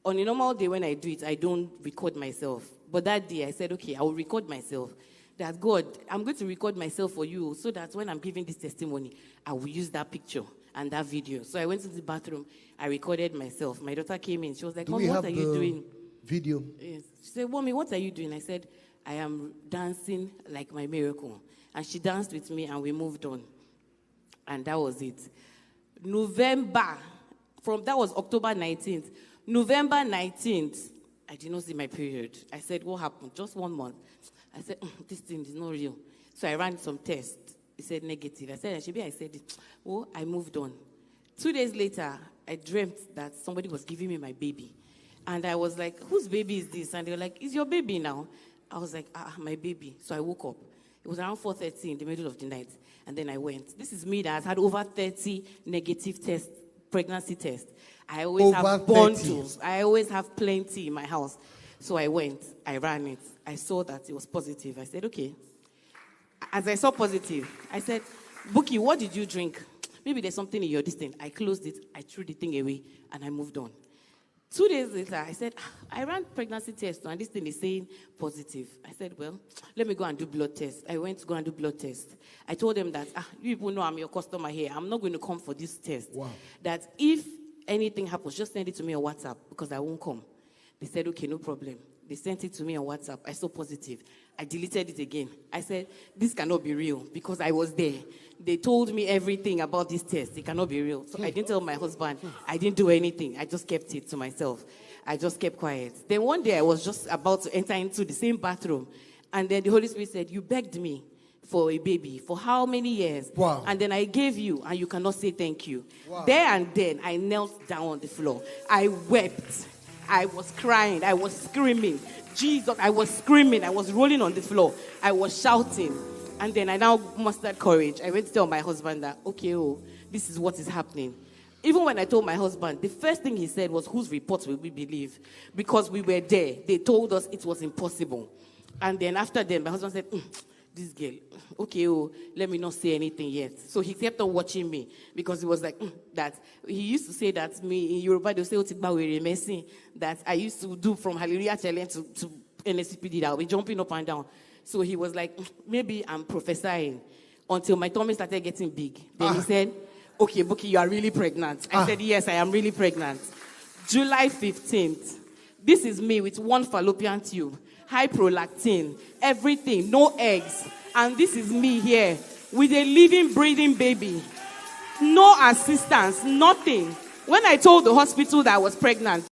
On a normal day when I do it, I don't record myself. But that day, I said, okay, I will record myself. That God, I'm going to record myself for you so that when I'm giving this testimony, I will use that picture and that video. So I went to the bathroom. I recorded myself. My daughter came in. She was like, Mommy, what are you doing? Video. Yes. She said, Mommy, what are you doing? I said, I am dancing like my miracle. And she danced with me and we moved on. And that was it. That was October 19th. November 19th, I did not see my period. I said, what happened? Just 1 month. I said, this thing is not real. So I ran some tests. It said negative. I said, Shibi, I said it. Oh, I moved on. 2 days later, I dreamt that somebody was giving me my baby. And I was like, whose baby is this? And they were like, it's your baby now. I was like, my baby. So I woke up. It was around 4:30 in the middle of the night. And then I went. This is me that has had over 30 negative pregnancy tests. I always have bundles. I always have plenty in my house. So I went. I ran it. I saw that it was positive. I said, okay. As I saw positive, I said, Buki, what did you drink? Maybe there's something in your distance. I closed it. I threw the thing away. And I moved on. 2 days later, I said, I ran pregnancy test, and this thing is saying positive. I said, well, let me go and do blood test. I went to go and do blood test. I told them that, you people know I'm your customer here. I'm not going to come for this test. Wow. That if anything happens, just send it to me on WhatsApp because I won't come. They said, okay, no problem. They sent it to me on WhatsApp. I saw positive. I deleted it again. I said, this cannot be real because I was there. They told me everything about this test. It cannot be real. So I didn't tell my husband. I didn't do anything. I just kept it to myself. I just kept quiet. Then one day I was just about to enter into the same bathroom. And then the Holy Spirit said, you begged me for a baby for how many years? Wow. And then I gave you and you cannot say thank you. Wow. There and then I knelt down on the floor. I wept. I was crying. I was screaming. Jesus, I was screaming. I was rolling on the floor. I was shouting. And then I now mustered courage. I went to tell my husband that, okay, this is what is happening. Even when I told my husband, the first thing he said was, whose reports will we believe? Because we were there. They told us it was impossible. And then after that, my husband said, this girl, okay, let me not say anything yet. So he kept on watching me because he was like, that. He used to say that me in Yoruba, they'll say, that I used to do from Hallelujah Challenge to NSCPD, that I'll be jumping up and down. So he was like, maybe I'm prophesying until my tummy started getting big. Then he said, okay, Buki, you are really pregnant. I said, yes, I am really pregnant. July 15th. This is me with one fallopian tube, high prolactin, everything, no eggs. And this is me here with a living, breathing baby. No assistance, nothing. When I told the hospital that I was pregnant,